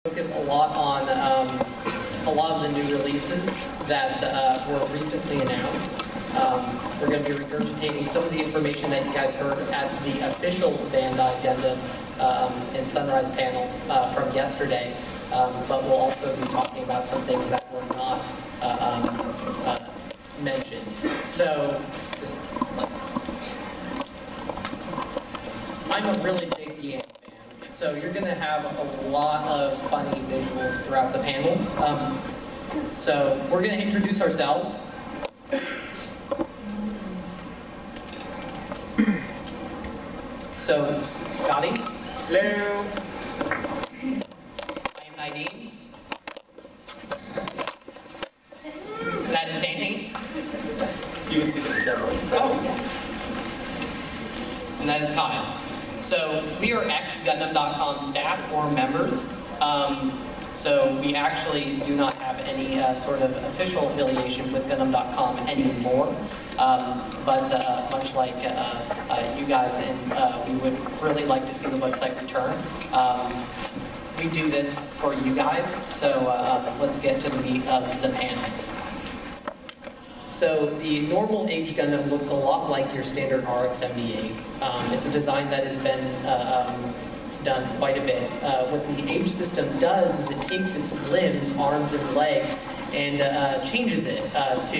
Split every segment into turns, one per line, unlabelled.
Focus a lot on a lot of the new releases that were recently announced. We're going to be regurgitating some of the information that you guys heard at the official Bandai Gundam and Sunrise panel from yesterday, but we'll also be talking about some things that were not mentioned. So, I'm a really big Yang fan, so you're going to have a lot of funny visuals throughout the panel. So we're going to introduce ourselves. So, Scotty.
Hello.
I am Nadine. That is Andy.
You can see the resemblance.
Oh, yeah. And that is Kyle. So we are ex-Gundam.com staff or members. So we actually do not have any sort of official affiliation with Gundam.com anymore. But much like you guys, and we would really like to see the website return. We do this for you guys, so let's get to the meat of the panel. So the normal Age Gundam looks a lot like your standard RX-78. It's a design that has been done quite a bit. What the Age system does is it takes its limbs, arms, and legs and changes it to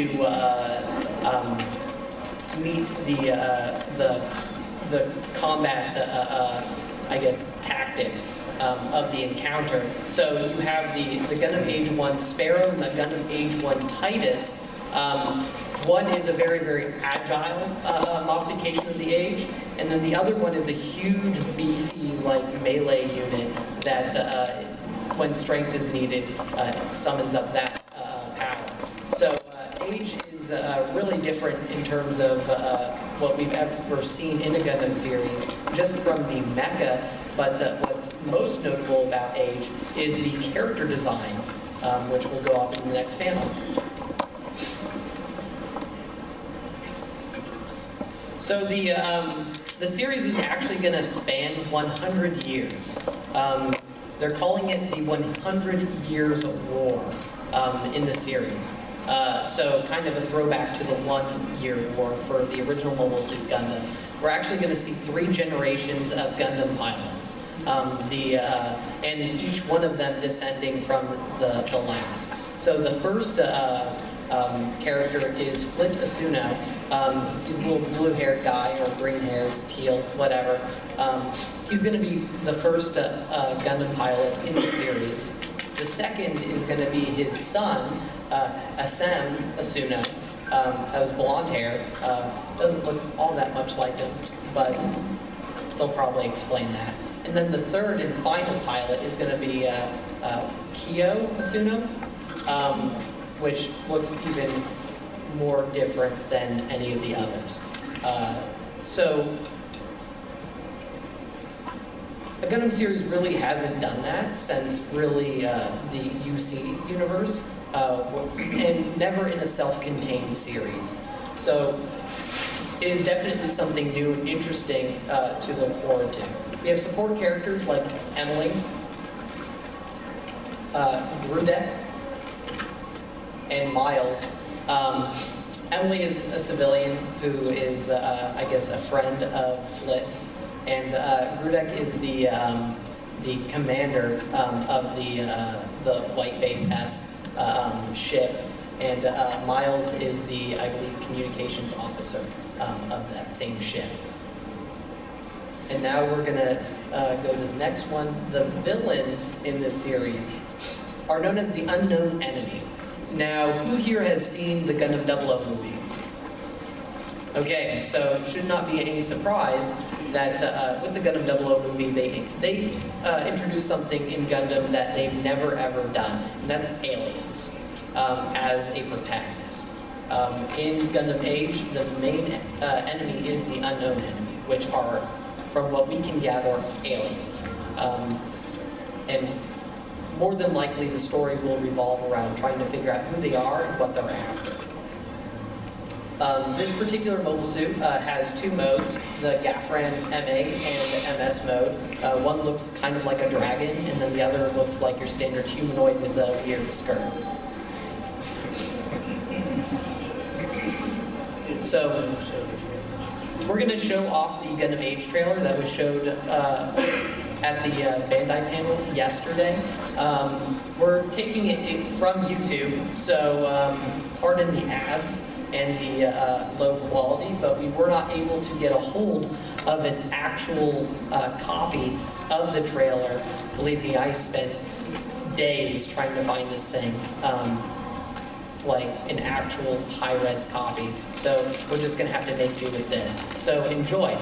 meet the combat, I guess, tactics of the encounter. So you have the Gundam Age 1 Sparrow and the Gundam Age 1 Titus. One is a very, very agile modification of the Age, and then the other one is a huge, beefy, like, melee unit that, when strength is needed, summons up that power. So Age is really different in terms of what we've ever seen in a Gundam series, just from the mecha, but what's most notable about Age is the character designs, which will go off in the next panel. So the series is actually going to span 100 years. They're calling it the 100 Years of War in the series. So kind of a throwback to the 1 Year War for the original Mobile Suit Gundam. We're actually going to see 3 generations of Gundam pilots, and each one of them descending from the last. So the first character is Flint Asuna. He's a little blue-haired guy, or green-haired, teal, whatever. He's going to be the first Gundam pilot in the series. The second is going to be his son, Asam Asuna. Has blonde hair. Doesn't look all that much like him, but they'll probably explain that. And then the third and final pilot is going to be Kyo Asuna, which looks even more different than any of the others. So, the Gundam series really hasn't done that since really the UC universe, and never in a self-contained series. So, it is definitely something new and interesting to look forward to. We have support characters like Emily, Grudek, and Miles. Emily is a civilian who is, I guess, a friend of Flit's, and Grudek is the commander of the White Base-esque ship, and Miles is the, I believe, communications officer of that same ship. And now we're going to go to the next one. The villains in this series are known as the Unknown Enemy. Now, who here has seen the Gundam 00 movie? Okay, so it should not be any surprise that with the Gundam 00 movie, they introduced something in Gundam that they've never ever done, and that's aliens as a protagonist. In Gundam Age, the main enemy is the Unknown Enemy, which are, from what we can gather, aliens. And more than likely, the story will revolve around trying to figure out who they are and what they're after. This particular mobile suit has two modes, the Gafran MA and the MS mode. One looks kind of like a dragon, and then the other looks like your standard humanoid with a weird skirt. So, we're going to show off the Gundam Age trailer that was showed at the Bandai panel yesterday. We're taking it from YouTube, so pardon the ads and the low quality, but we were not able to get a hold of an actual copy of the trailer. Believe me, I spent days trying to find this thing, like an actual high-res copy. So we're just gonna have to make do with this. So enjoy.3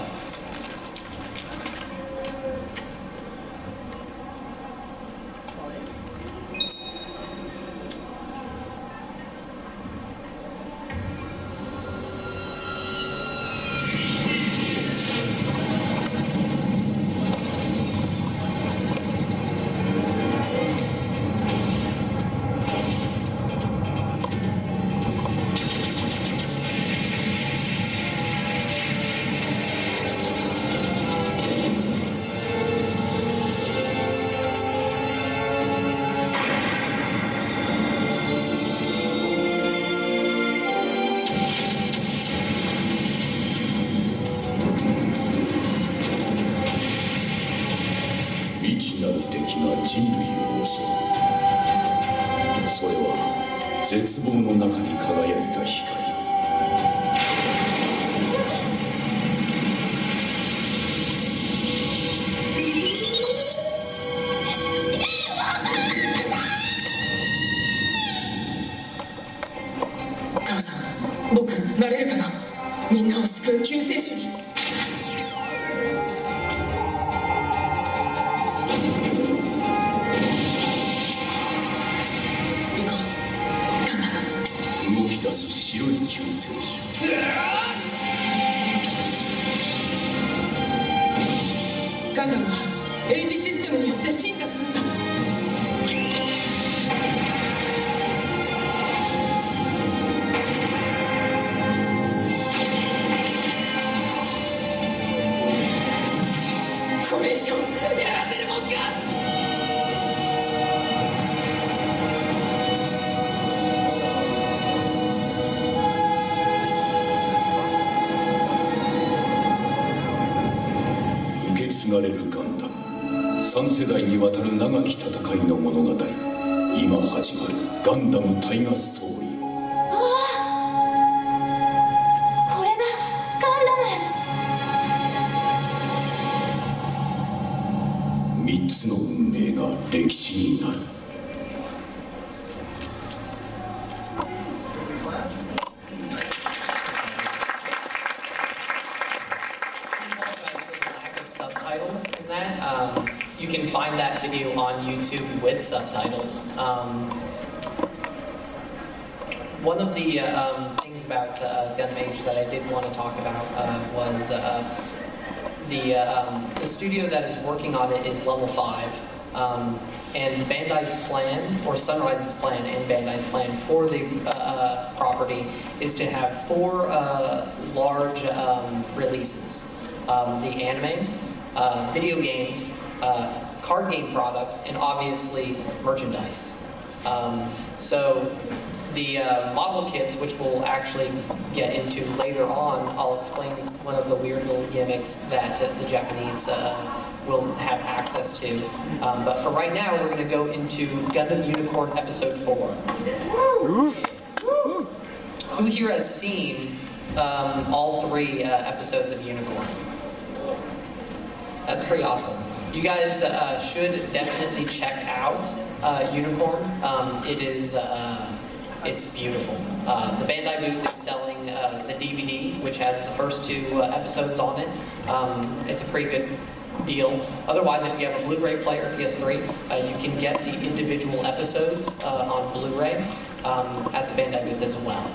世代にわたる長き戦いの物語。今始まるガンダム大河ストーリー。
これがガンダム。
3つの運命が歴史になる。
You can find that video on YouTube with subtitles. One of the things about Gundam Age that I did want to talk about was the studio that is working on it is Level 5. And Bandai's plan, or Sunrise's plan and Bandai's plan for the property is to have 4 large releases. The anime, video games, card game products, and obviously merchandise. So the model kits, which we'll actually get into later on, I'll explain one of the weird little gimmicks that the Japanese will have access to. But for right now, we're going to go into Gundam Unicorn Episode 4. Who here has seen all 3 episodes of Unicorn? That's pretty awesome. You guys should definitely check out Unicorn. It's beautiful. The Bandai booth is selling the DVD, which has the first 2 episodes on it. It's a pretty good deal. Otherwise, if you have a Blu-ray player, PS3, you can get the individual episodes on Blu-ray at the Bandai booth as well.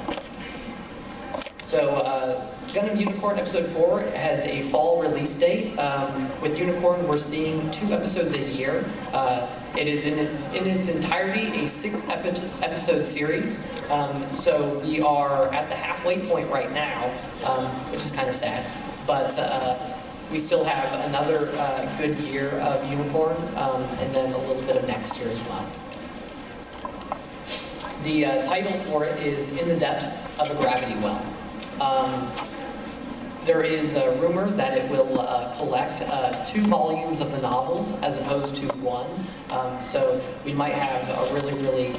So Gundam Unicorn Episode 4 has a fall release date. With Unicorn, we're seeing 2 episodes a year. It is in its entirety a 6-episode series. So we are at the halfway point right now, which is kind of sad. But we still have another good year of Unicorn, and then a little bit of next year as well. The title for it is In the Depths of a Gravity Well. There is a rumor that it will collect 2 volumes of the novels as opposed to 1. So we might have a really, really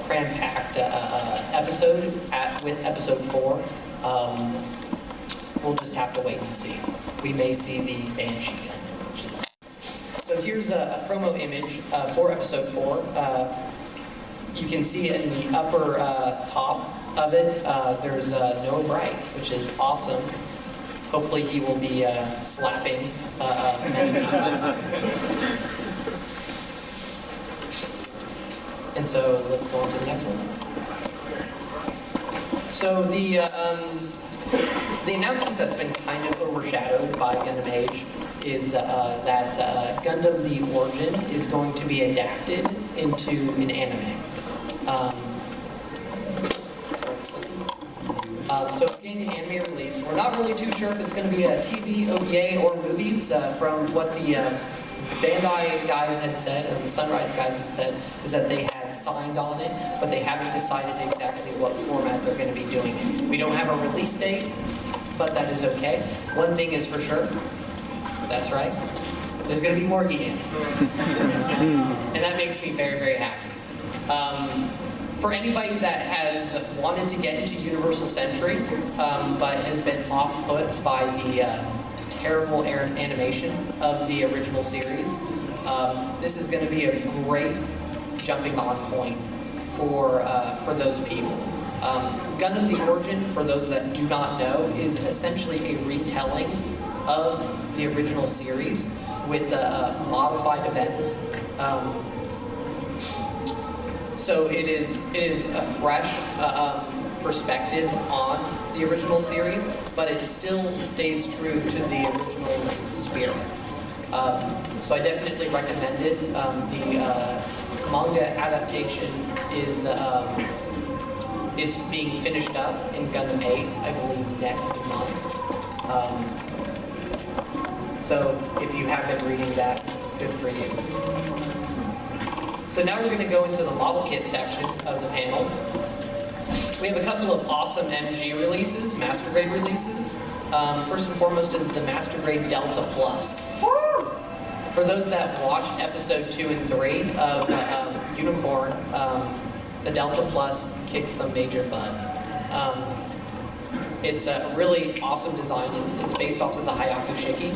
cram-packed episode with episode 4. We'll just have to wait and see. We may see the Banshee gun. So here's a promo image for episode 4. You can see in the upper top of it, there's Noah Bright, which is awesome. Hopefully he will be slapping many people. And so let's go on to the next one. So the announcement that's been kind of overshadowed by Gundam Age is that Gundam The Origin is going to be adapted into an anime. So it's getting an anime release. We're not really too sure if it's going to be a TV, OVA, or movies. From what the Bandai guys had said, or the Sunrise guys had said, is that they had signed on it, but they haven't decided exactly what format they're going to be doing it. We don't have a release date, but that is okay. One thing is for sure, that's right, there's going to be more Gundam. And that makes me very, very happy. For anybody that has wanted to get into Universal Century, but has been off-put by the terrible animation of the original series, this is going to be a great jumping-on point for those people. Gundam The Origin, for those that do not know, is essentially a retelling of the original series with modified events. So it is a fresh perspective on the original series, but it still stays true to the original's spirit. So I definitely recommend it. The manga adaptation is being finished up in Gundam Ace, I believe, next month. So if you have been reading that, good for you. So now we're going to go into the model kit section of the panel. We have a couple of awesome MG releases, Master Grade releases. First and foremost is the Master Grade Delta Plus. For those that watched episode 2 and 3 of Unicorn, the Delta Plus kicks some major butt. It's a really awesome design. It's based off of the Hayaku Shiki,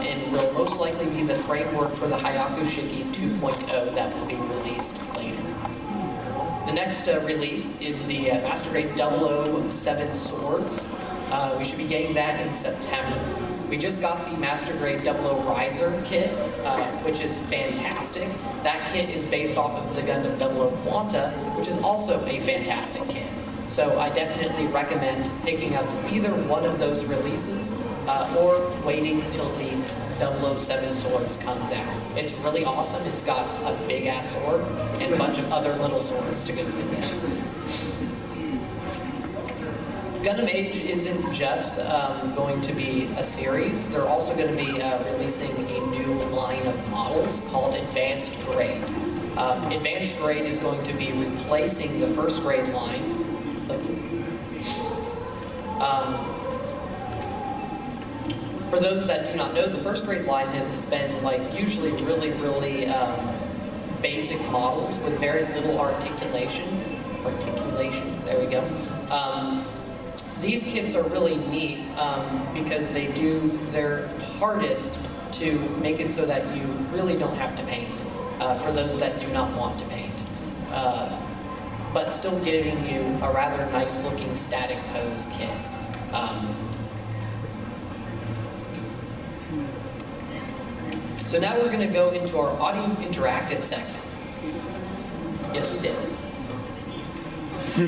and will most likely be the framework for the Hayaku Shiki 2.0 that will be released later. The next release is the Master Grade 007 Swords. We should be getting that in September. We just got the Master Grade 00 Riser kit, which is fantastic. That kit is based off of the Gundam 00 Quanta, which is also a fantastic kit. So I definitely recommend picking up either one of those releases or waiting until the 007 Swords comes out. It's really awesome. It's got a big-ass sword and a bunch of other little swords to go with it. Gundam Age isn't just going to be a series. They're also going to be releasing a new line of models called Advanced Grade. Advanced Grade is going to be replacing the first grade line. For those that do not know, the first grade line has been usually really, really basic models with very little articulation. There we go. These kits are really neat because they do their hardest to make it so that you really don't have to paint, for those that do not want to paint. But still giving you a rather nice looking static pose kit. So now we're going to go into our audience interactive segment. Yes, we did. So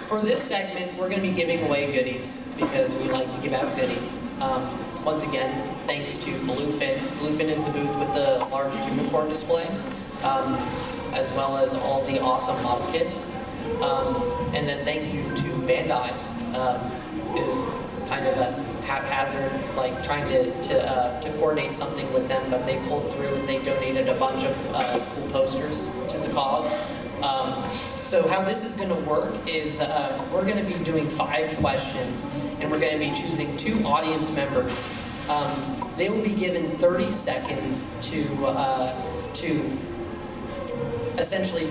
for this segment, we're going to be giving away goodies because we like to give out goodies. Once again, thanks to Bluefin. Bluefin is the booth with the large unicorn display, as well as all the awesome model kits. And then thank you to Bandai, who's kind of a haphazard, like trying to coordinate something with them, but they pulled through and they donated a bunch of cool posters to the cause. So how this is going to work is we're going to be doing 5 questions, and we're going to be choosing 2 audience members. They will be given 30 seconds to essentially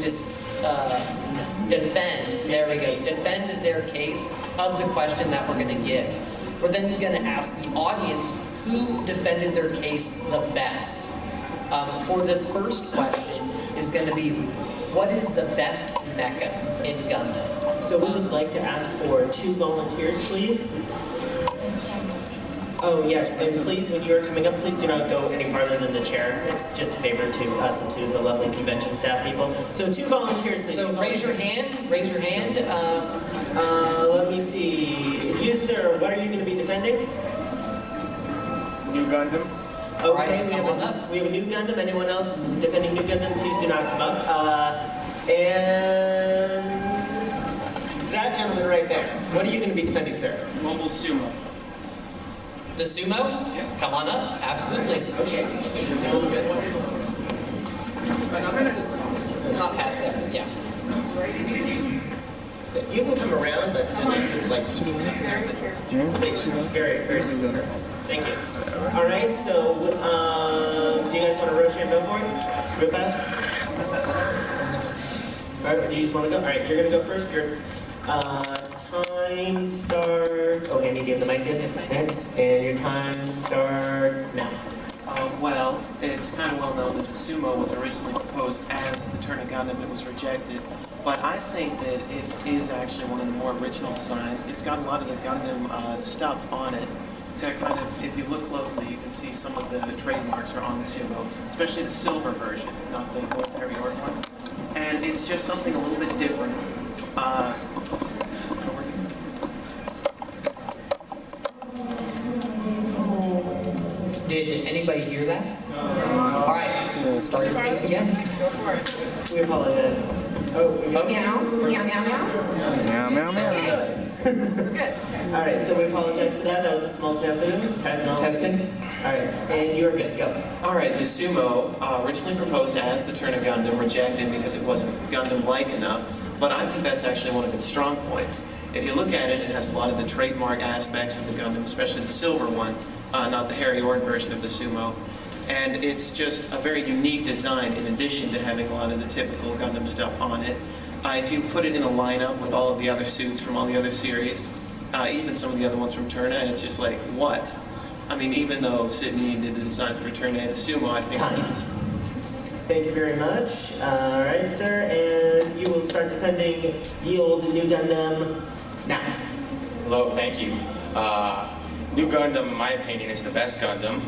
defend their case of the question that we're going to give. We're then going to ask the audience who defended their case the best. For the first question is going to be, what is the best mecha in Gundam?
So we would like to ask for 2 volunteers, please. Oh yes, and please, when you're coming up, please do not go any farther than the chair. It's just a favor to us and to the lovely convention staff people. So 2 volunteers, please.
So raise your hand. Raise your hand.
Let me see. You, sir, what are you going to be defending?
New Gundam.
Okay,
Right,
we have a new Gundam. Anyone else defending new Gundam? Please do not come up. And that gentleman right there. What are you going to be defending, sir?
Mobile Sumo.
The sumo?
Yeah.
Come on up. Absolutely.
Okay. Sounds good.
Not past there. Yeah.
You can come around, but just like please, very super. Thank you. All right. So, do you guys want to Rochambeau for it, real fast? All right. Do you just want to go? All right. You're gonna go first. Your time starts. Oh, Andy gave the mic in.
Yes, I
did. And your time starts now.
Well, it's kind of well known that the Sumo was originally proposed as the Turner Gundam. It was rejected. But I think that it is actually one of the more original designs. It's got a lot of the Gundam stuff on it. So kind of, if you look closely, you can see some of the trademarks are on the Sumo, especially the silver version, not the gold Harry Orton one. And it's just something a little bit different.
Did anybody hear that? All right. Start your case again.
Go for it.
We apologize. Oh, we got
Meow, meow, meow, meow.
Meow, meow, meow.
We're good.
All right, so we apologize for that. That was a small snafu. Testing. All right, and you're good. Go.
Alright, the Sumo, originally proposed as the Turner Gundam, rejected because it wasn't Gundam-like enough, but I think that's actually one of its strong points. If you look at it, it has a lot of the trademark aspects of the Gundam, especially the silver one, not the Harry Orton version of the Sumo. And it's just a very unique design in addition to having a lot of the typical Gundam stuff on it. If you put it in a lineup with all of the other suits from all the other series, even some of the other ones from Turner, it's just like, what? I mean, even though Sydney did the designs for Turner and the Sumo, I think it's
Thank you very much. All right, sir, and you will start defending the old New Gundam now.
Hello, thank you. New Gundam, in my opinion, is the best Gundam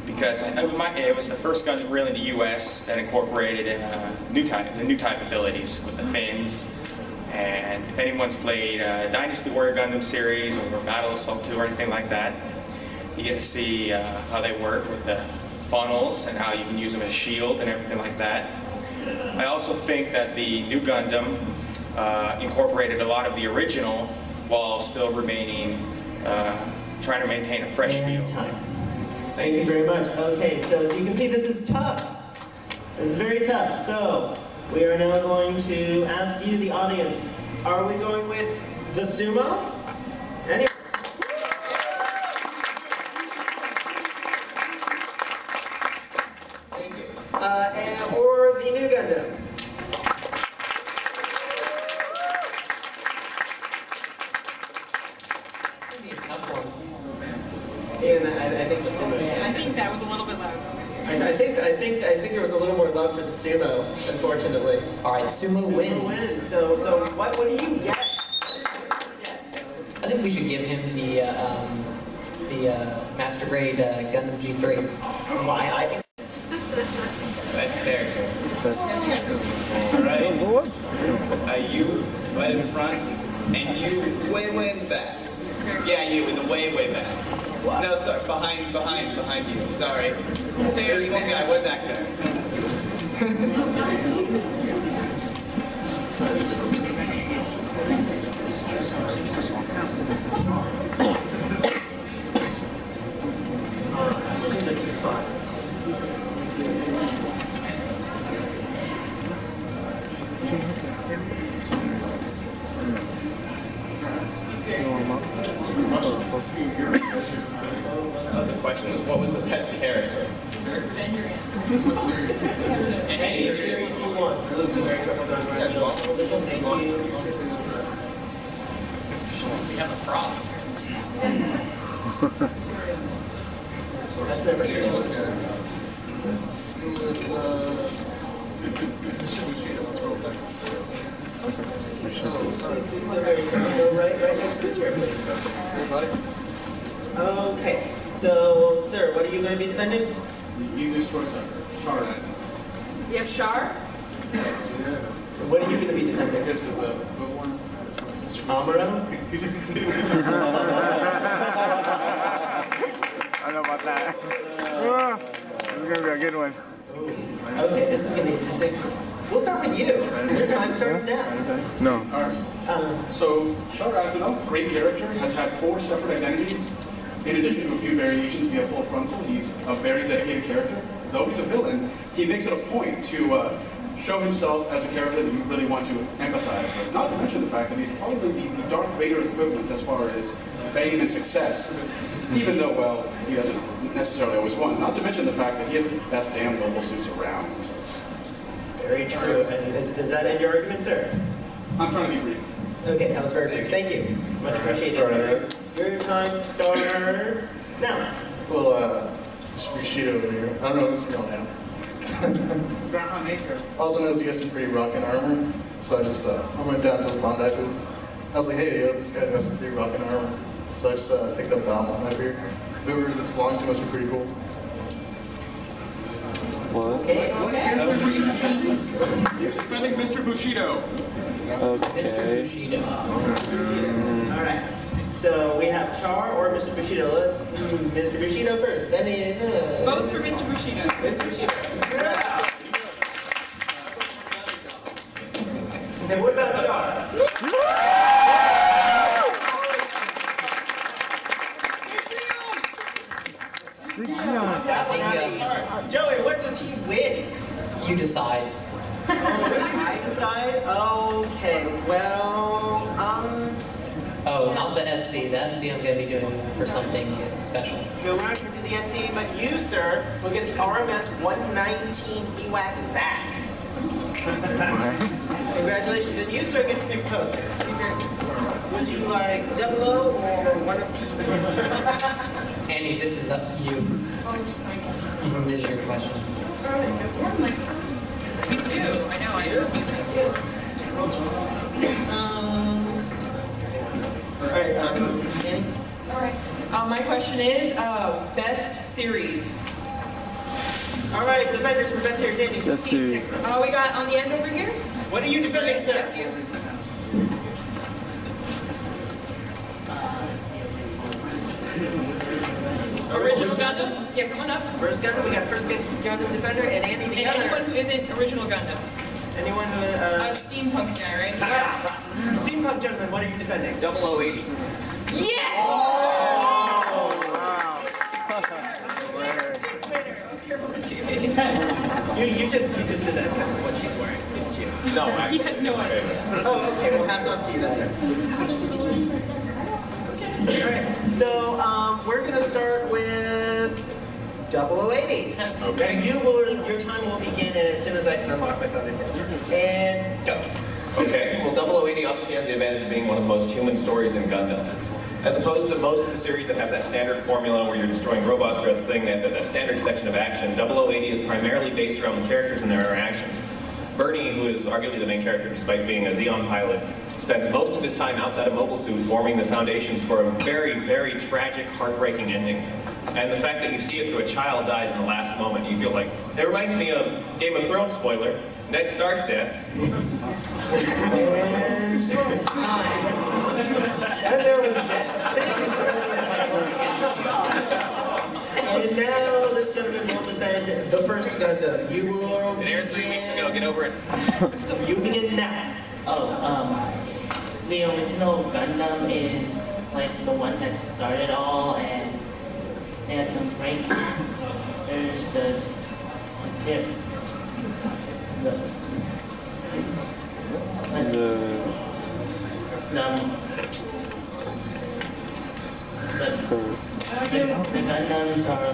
because it was the first Gundam really in the U.S. that incorporated the new type abilities with the fins. And if anyone's played Dynasty Warrior Gundam series or Battle Assault 2 or anything like that, you get to see how they work with the funnels and how you can use them as a shield and everything like that. I also think that the new Gundam incorporated a lot of the original while still remaining, trying to maintain a fresh feel.
Thank you very much. Okay, so as you can see, this is tough. This is very tough. So we are now going to ask you, the audience, are we going with the Sumo? Any? Thank you. Or the new Gundam? And I think the Sumo.
I think that was a little bit loud.
I think there was a little more love for the Sumo, unfortunately.
All right, Sumo wins.
So what do you get?
I think we should give him the Master Grade Gundam G3.
Why? I think
Nice character.
All right. You right in front, and you way in the back. Yeah, you in the way back. No, sorry, behind you. Sorry. There, that guy was back there.
This is fun.
The question was, what was the best character?
Any series you want. Thank you.
We have a prop.
That's never good. Right next to the chair, please. Okay, so, sir, what are you going to be defending?
Easiest choice ever. Char.
You have Shar?
What are you going to be defending?
This is a good one.
Amaro?
I don't know about that. This is gonna be a good one.
Okay, this is going to be interesting. We'll start with you. Your time starts now.
No.
Alright. So, Char Aznavour, great character, has had 4 separate identities. In addition to a few variations via full frontal, he's a very dedicated character. Though he's a villain, he makes it a point to show himself as a character that you really want to empathize with. Not to mention the fact that he's probably the Darth Vader equivalent as far as fame and success, even though, well, he doesn't necessarily always won. Not to mention the fact that he has the best damn mobile suits around.
Very true. And does that end your argument, sir?
I'm trying to be brief.
Okay, that was very brief. Thank you. Much appreciated. Your time starts now.
Well, Mr. Bushido over here. I don't know his real name. Also knows he has some pretty rockin' armor. So I just, I went down to the Bondi booth. I was like, hey, yo, this guy has some pretty rockin' armor. So I just picked up the album right here. Whoever this belongs to must be pretty cool.
Okay.
You're defending Mr. Bushido.
Mr. Bushido.
All right. So we have Char or Mr. Bushido. Mr. Bushido first. Then
Votes for Mr. Bushido.
Mr. Bushido. Then what about Char? Joey, what does he win?
You decide.
I decide? Okay, well,
Oh, not the SD. The SD I'm going to be doing for something special.
no, we're not going to do the SD, but you, sir, will get the RMS 119 EWAC Zack. Congratulations, and you, sir, get to pick posters. Would you like double O or one of the...
Andy, this is up to you. What is your question?
We do. I know. I do.
All right, Annie?
My question is best series.
All right, defenders for best series, Andy.
Let's see.
We got on the end over here.
What are you defending, sir?
Yep, you. Original Gundam. Yeah, come on up.
First Gundam, we got first Gundam defender, and Andy the
And
other.
anyone who isn't original Gundam.
Anyone who,
Steampunk guy, right? Yes.
Steampunk gentlemen, what are you defending?
0080.
Yes!
Wow.
You just did that because of what she's wearing. Didn't you?
No,
He has no idea.
Oh, okay. Well, hats off to you, then, sir. All right. So, we're gonna start with 0080.
Okay.
Your time will begin as soon as I can unlock my phone and hit, sir. And go.
Okay, well 0080 obviously has the advantage of being one of the most human stories in Gundam. As opposed to most of the series that have that standard formula where you're destroying robots throughout the thing, that standard section of action, 0080 is primarily based around the characters and their interactions. Bernie, who is arguably the main character despite being a Xeon pilot, spends most of his time outside a mobile suit forming the foundations for a very, very tragic, heartbreaking ending. And the fact that you see it through a child's eyes in the last moment, you feel like, it reminds me of Game of Thrones spoiler, Ned Stark's death.
And time. And there was death. Thank you so much. And now this gentleman will defend the first Gundam. You will
It aired 3 weeks ago, get over it.
You begin now.
The original Gundam is like the one that started all, and they had some break. There's the Gundams are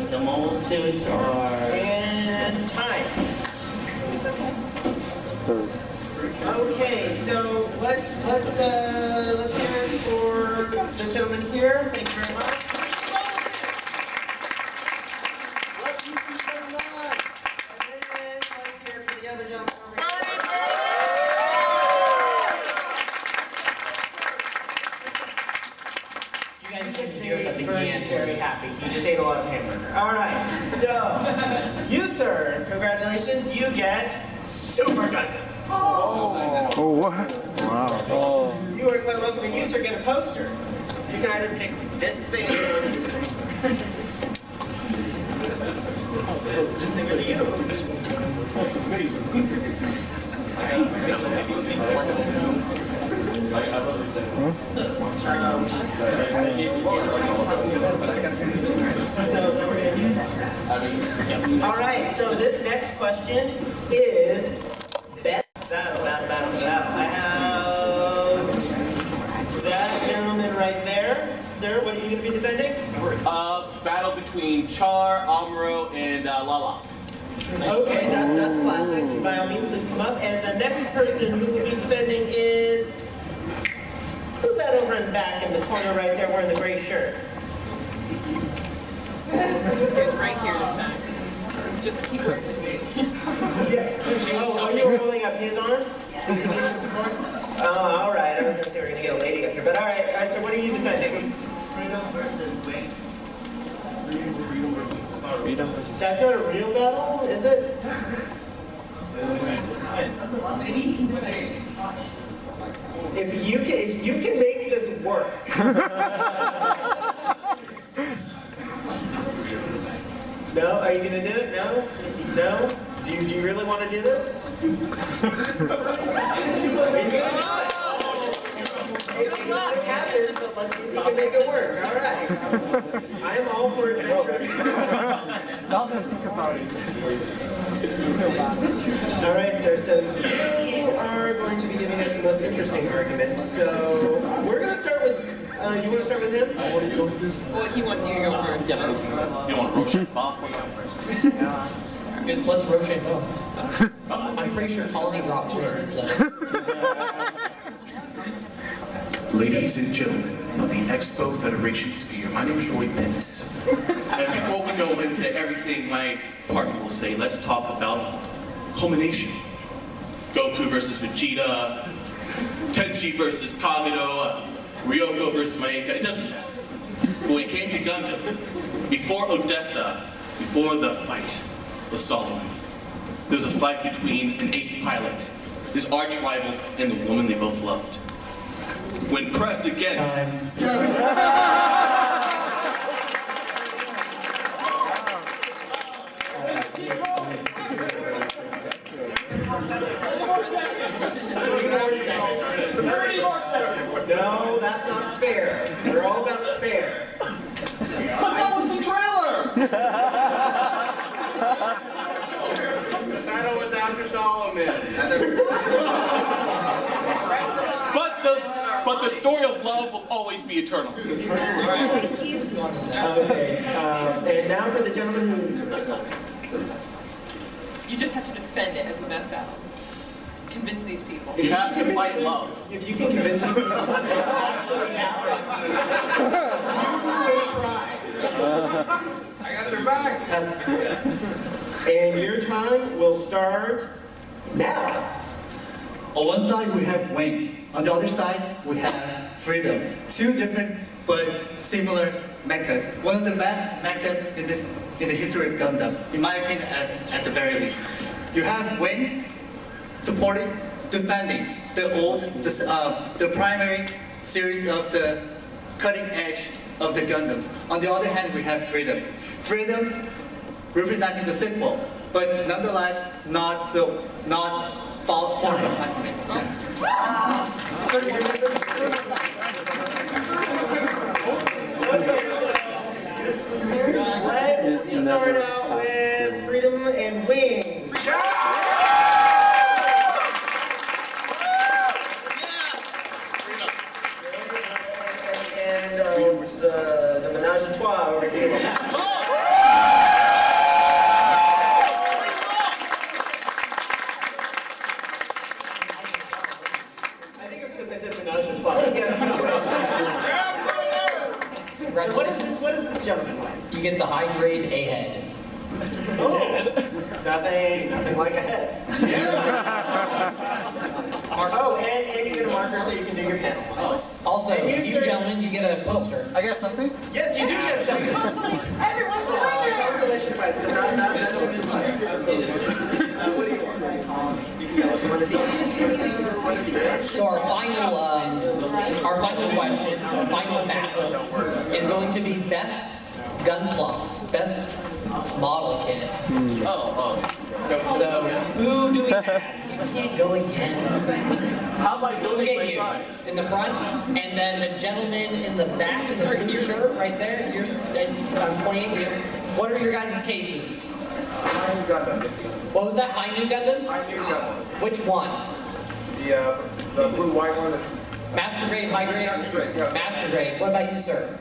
the mobile suits are
and time. Okay, so let's hear it for the gentleman here. Thank you very much. And let's hear it for the other gentleman over here.
You guys
Just
can hear it at the end.
very happy. You just ate a lot of hamburger. All right, so you, sir, congratulations. You get Super Gundam.
Oh, what? Wow. Oh.
You are quite welcome, and you, sir, get a poster. You can either pick this thing or this thing or you. That's amazing. All right, so this next question is best battle. I have that gentleman right there. Sir, what are you going to be defending?
Battle between Char, Amuro, and Lala.
Okay, that's classic. By all means, please come up. And the next person who will be defending is... Who's that over in the back in the corner right there wearing the gray shirt?
It's right here this time. Just keep wearing his name.
Oh, you were holding up his arm? Did you need some support? Oh, all right. I was going to say we're going to get a lady up here. But all right, so what are you defending? That's not a real battle, is it? If you can make this work. No? Are you going to do it? No? No? Do you really want to do this? He's going to do it. It's not a habit, but let's see if he can make it work. All right. I am all for adventure. All right, sir. So you are going to be giving us the most interesting argument. So we're going to start with. You want to start with him?
Well, he wants you to go first.
You want Roshan Boff?
Let's Roshan Boff. I'm pretty sure Colony dropped words.
Ladies and gentlemen of the Expo Federation Sphere, my name is Roy Benz. And before we go into everything my partner will say, let's talk about culmination. Goku versus Vegeta, Tenchi versus Kagero, Ryoko versus Maika, it doesn't matter. But when it came to Gundam, before Odessa, before the fight with Solomon, there was a fight between an ace pilot, his arch rival, and the woman they both loved. When pressed against...
No, that's not fair. We're all about fair.
But that was the trailer!
The battle was after Solomon.
But the story of love will always be eternal.
Okay, and now for the gentleman who's...
You just have to defend it as the best battle. Convince these people.
You have to fight love.
If you can convince these people that this actually happened, you win a prize.
I got their back.
And your time will start now.
On one side we have Wayne, on the other side we have Freedom. Two different but similar mechas. One of the best mechas in the history of Gundam, in my opinion, at the very least. You have Wayne, supporting, defending the the primary series of the cutting edge of the Gundams. On the other hand, we have Freedom. Freedom representing the sequel, but nonetheless not far behind from it.
Let's start out with Freedom and Wing. And the menage a trois over here. I think it's because I said menage a trois. Yes, what is this gentleman like?
You get the high grade A head.
Oh, nothing like a head. Oh, and you get a marker so you can do your panel.
Also, you gentlemen, you get a poster.
I get something?
Yes, you do get something.
Everyone's a winner!
Consolation prize, but not what do you want?
So our final question, our final battle, is going to be best gunpla, best model kit. So who do we have? You can't go again.
How about
Look at you in the front, and then the gentleman in the back, just like your shirt right there. I'm pointing at you. What are your guys' cases?
High New Gundam.
What was that? High New Gundam?
High New Gundam.
Which one?
The blue-white one is...
Master grade, high grade?
Master grade, yes.
Master grade. What about you, sir?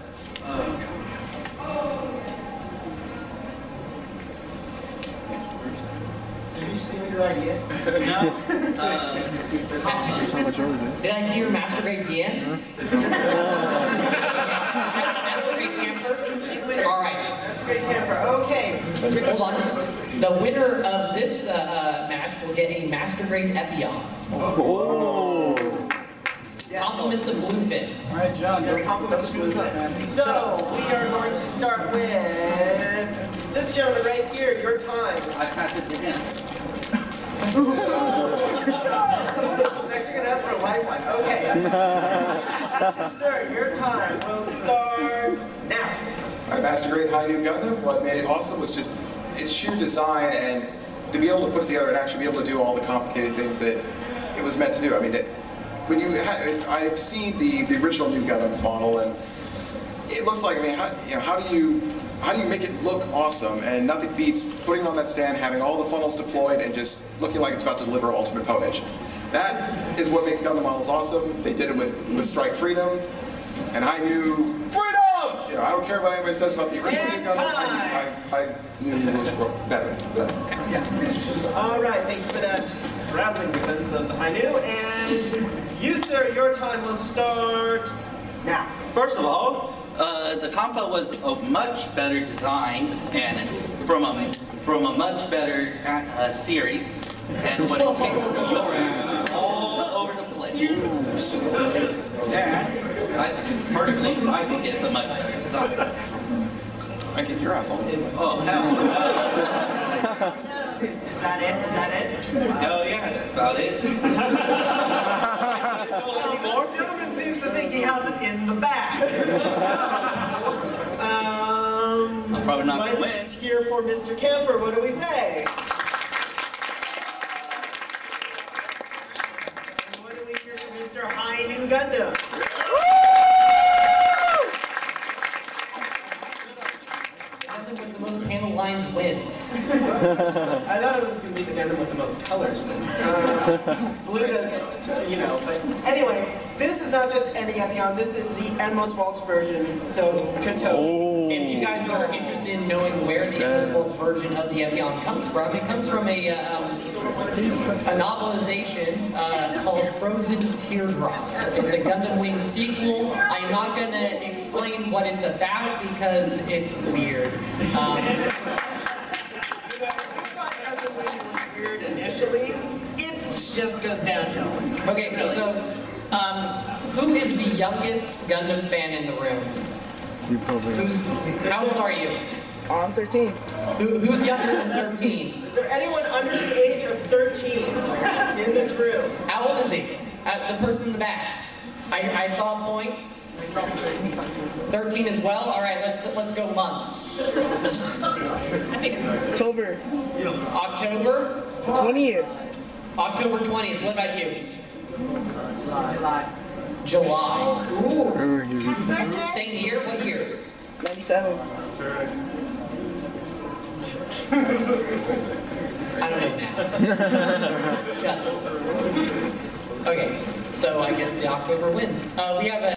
Did you steal your idea?
Did I hear Master grade Gian? Master grade camper? All right.
Master grade camper. Okay.
Hold on. The winner of this match will get a Master grade Epion.
Oh.
Compliments of Bluefin.
All right, John.
Yes, compliments of Bluefin. So we are going to start with this gentleman right here. Your time.
I pass it to him.
Next, you're gonna ask for a lifeline. Okay. Sir, your time will start now.
My Master Grade High New Gundam, what made it awesome was just its sheer design and to be able to put it together and actually be able to do all the complicated things that it was meant to do. I mean, I've seen the original New Gundam's model, and it looks like, I mean, how do you make it look awesome? And nothing beats putting it on that stand, having all the funnels deployed, and just looking like it's about to deliver ultimate potage. That is what makes Gundam models awesome. They did it with Strike Freedom, and I knew freedom. You know, I don't care what anybody says about the original New Gundam. I knew it was better.
Yeah. All right. Thank you for that rousing defense of the High New. And you, sir, your time will start now.
First of all, the Compa was a much better design and from a much better series, and when it came to the Yorans, all over the place. And personally, I think it's a much better design.
I kick your ass on it.
Oh hell!
Is that it? Is that it?
Oh yeah, that's about it.
Well, this gentleman seems to think he has it in the bag.
I'm probably not going to win.
Let's hear for Mr. Camper. What do we say? And what do we hear for Mr. High New Gundam?
With the most panel lines wins.
I thought it was going to be the Gundam with the most colors wins. Blue does, you know, but anyway, this is not just any Epion, this is the Endless Waltz version, so it's Kato.
If you guys are interested in knowing where the Endless Waltz version of the Epion comes from, it comes from a novelization called Frozen Teardrop. It's a Gundam Wing sequel. I'm not going to explain what it's about because it's weird.
Weird initially, it just goes downhill.
Okay, so who is the youngest Gundam fan in the room?
You probably.
How old are you?
I'm 13.
Who's younger than 13?
Is there anyone under the age of 13 in this room?
How old is he? The person in the back. I saw a point. 13 as well. All right, let's go months.
October.
October.
20th.
October 20th. What about you? July. Ooh. Same year. What year?
97.
I don't know math. Shut up. Okay, so I guess the October wins. We have a